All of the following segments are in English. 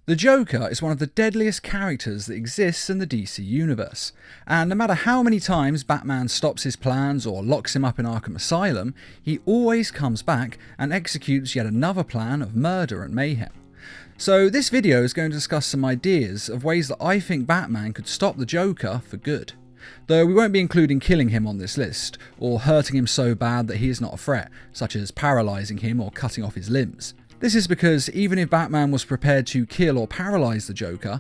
The Joker is one of the deadliest characters that exists in the DC universe, and no matter how many times Batman stops his plans or locks him up in Arkham Asylum, he always comes back and executes yet another plan of murder and mayhem. So this video is going to discuss some ideas of ways that I think Batman could stop the Joker for good. Though we won't be including killing him on this list, or hurting him so bad that he is not a threat, such as paralysing him or cutting off his limbs. This is because even if Batman was prepared to kill or paralyse the Joker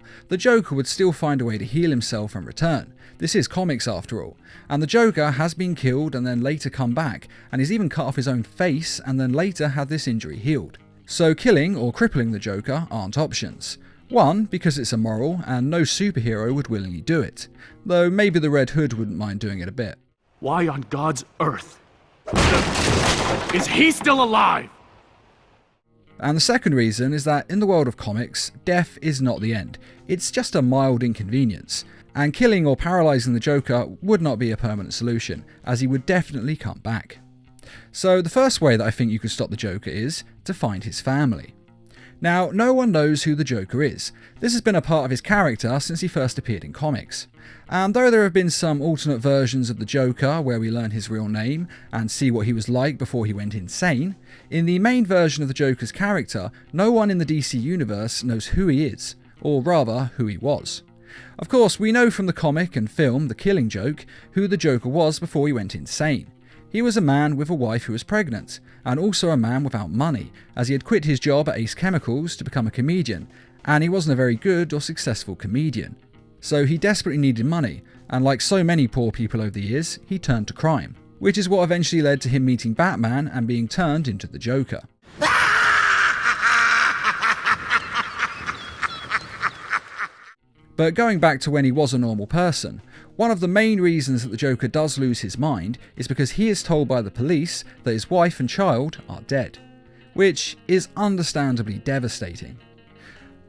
would still find a way to heal himself and return. This is comics after all, and the Joker has been killed and then later come back, and he's even cut off his own face and then later had this injury healed. So killing or crippling the Joker aren't options. One, because it's immoral and no superhero would willingly do it, though maybe the Red Hood wouldn't mind doing it a bit. Why on God's earth is he still alive? And the second reason is that in the world of comics, death is not the end. It's just a mild inconvenience, and killing or paralysing the Joker would not be a permanent solution, as he would definitely come back. So the first way that I think you could stop the Joker is to find his family. Now, no one knows who the Joker is. This has been a part of his character since he first appeared in comics. And though there have been some alternate versions of the Joker where we learn his real name and see what he was like before he went insane, in the main version of the Joker's character, no one in the DC universe knows who he is, or rather, who he was. Of course, we know from the comic and film The Killing Joke who the Joker was before he went insane. He was a man with a wife who was pregnant, and also a man without money, as he had quit his job at Ace Chemicals to become a comedian, and he wasn't a very good or successful comedian. So he desperately needed money, and like so many poor people over the years, he turned to crime, which is what eventually led to him meeting Batman and being turned into the Joker. But going back to when he was a normal person, one of the main reasons that the Joker does lose his mind is because he is told by the police that his wife and child are dead, which is understandably devastating.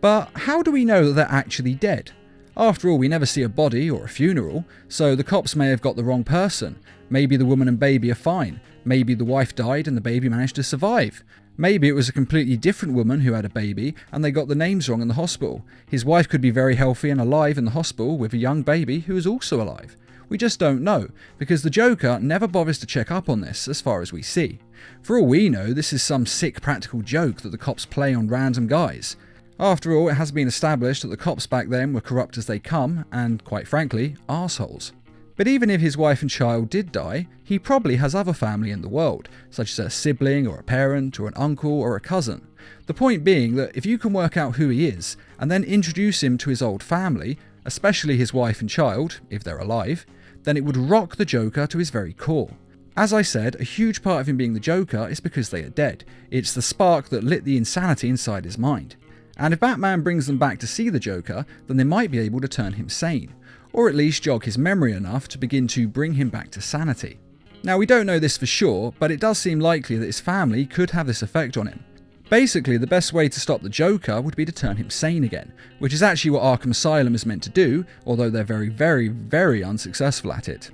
But how do we know that they're actually dead? After all, we never see a body or a funeral, so the cops may have got the wrong person. Maybe the woman and baby are fine. Maybe the wife died and the baby managed to survive. Maybe it was a completely different woman who had a baby and they got the names wrong in the hospital. His wife could be very healthy and alive in the hospital with a young baby who is also alive. We just don't know, because the Joker never bothers to check up on this as far as we see. For all we know, this is some sick practical joke that the cops play on random guys. After all, it has been established that the cops back then were corrupt as they come and, quite frankly, arseholes. But even if his wife and child did die, he probably has other family in the world, such as a sibling or a parent or an uncle or a cousin. The point being that if you can work out who he is, and then introduce him to his old family, especially his wife and child, if they're alive, then it would rock the Joker to his very core. As I said, a huge part of him being the Joker is because they are dead. It's the spark that lit the insanity inside his mind. And if Batman brings them back to see the Joker, then they might be able to turn him sane, or at least jog his memory enough to begin to bring him back to sanity. Now, we don't know this for sure, but it does seem likely that his family could have this effect on him. Basically, the best way to stop the Joker would be to turn him sane again, which is actually what Arkham Asylum is meant to do, although they're very, very, very unsuccessful at it.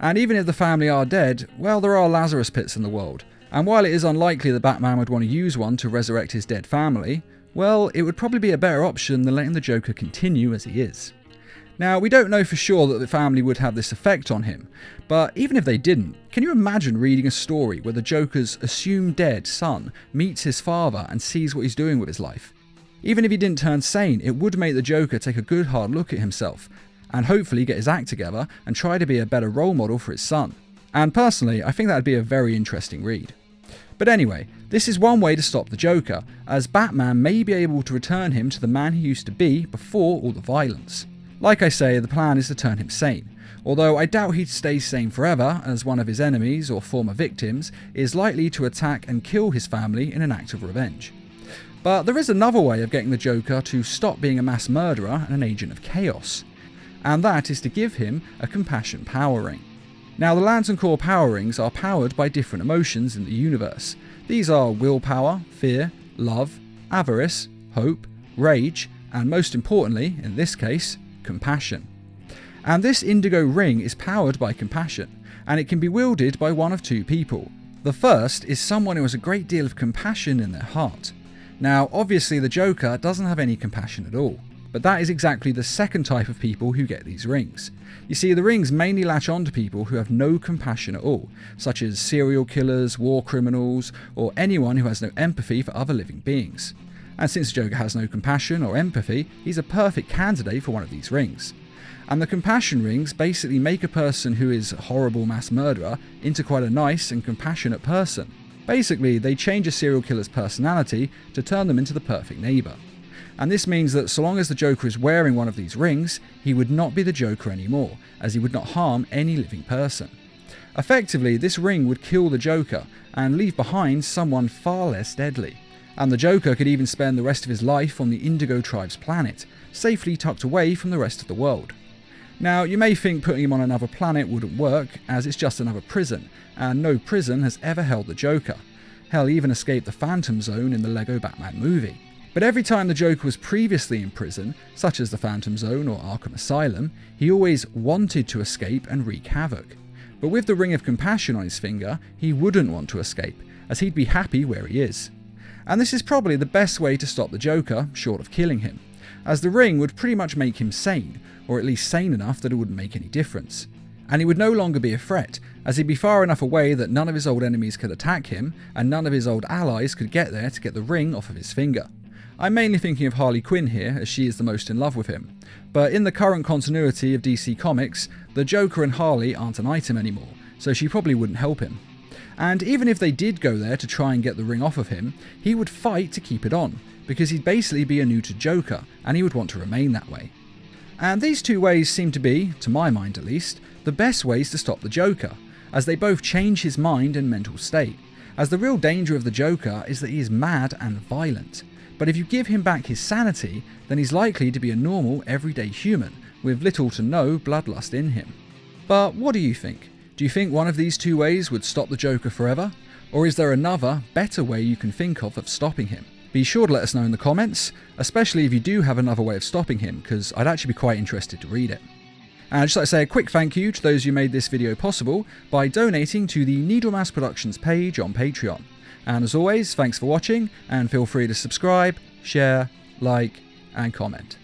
And even if the family are dead, well, there are Lazarus pits in the world, and while it is unlikely that Batman would want to use one to resurrect his dead family, well, it would probably be a better option than letting the Joker continue as he is. Now, we don't know for sure that the family would have this effect on him, but even if they didn't, can you imagine reading a story where the Joker's assumed dead son meets his father and sees what he's doing with his life? Even if he didn't turn sane, it would make the Joker take a good hard look at himself, and hopefully get his act together and try to be a better role model for his son. And personally, I think that would be a very interesting read. But anyway, this is one way to stop the Joker, as Batman may be able to return him to the man he used to be before all the violence. Like I say, the plan is to turn him sane, although I doubt he'd stay sane forever, as one of his enemies or former victims is likely to attack and kill his family in an act of revenge. But there is another way of getting the Joker to stop being a mass murderer and an agent of chaos, and that is to give him a compassion power ring. Now, the Lantern Corps power rings are powered by different emotions in the universe. These are willpower, fear, love, avarice, hope, rage, and most importantly, in this case, compassion. And this indigo ring is powered by compassion, and it can be wielded by one of two people. The first is someone who has a great deal of compassion in their heart. Now, obviously the Joker doesn't have any compassion at all, but that is exactly the second type of people who get these rings. You see, the rings mainly latch on to people who have no compassion at all, such as serial killers, war criminals, or anyone who has no empathy for other living beings. And since the Joker has no compassion or empathy, he's a perfect candidate for one of these rings. And the compassion rings basically make a person who is a horrible mass murderer into quite a nice and compassionate person. Basically, they change a serial killer's personality to turn them into the perfect neighbour. And this means that so long as the Joker is wearing one of these rings, he would not be the Joker anymore, as he would not harm any living person. Effectively, this ring would kill the Joker and leave behind someone far less deadly. And the Joker could even spend the rest of his life on the Indigo Tribe's planet, safely tucked away from the rest of the world. Now, you may think putting him on another planet wouldn't work, as it's just another prison, and no prison has ever held the Joker. Hell, he even escaped the Phantom Zone in the Lego Batman movie. But every time the Joker was previously in prison, such as the Phantom Zone or Arkham Asylum, he always wanted to escape and wreak havoc. But with the Ring of Compassion on his finger, he wouldn't want to escape, as he'd be happy where he is. And this is probably the best way to stop the Joker, short of killing him, as the ring would pretty much make him sane, or at least sane enough that it wouldn't make any difference. And he would no longer be a threat, as he'd be far enough away that none of his old enemies could attack him, and none of his old allies could get there to get the ring off of his finger. I'm mainly thinking of Harley Quinn here, as she is the most in love with him. But in the current continuity of DC Comics, the Joker and Harley aren't an item anymore, so she probably wouldn't help him. And even if they did go there to try and get the ring off of him, he would fight to keep it on, because he'd basically be a neutered Joker, and he would want to remain that way. And these two ways seem to be, to my mind at least, the best ways to stop the Joker, as they both change his mind and mental state, as the real danger of the Joker is that he is mad and violent. But if you give him back his sanity, then he's likely to be a normal, everyday human, with little to no bloodlust in him. But what do you think? Do you think one of these two ways would stop the Joker forever? Or is there another, better way you can think of stopping him? Be sure to let us know in the comments, especially if you do have another way of stopping him, because I'd actually be quite interested to read it. And I'd just like to say a quick thank you to those who made this video possible by donating to the Needlemass Productions page on Patreon. And as always, thanks for watching, and feel free to subscribe, share, like, and comment.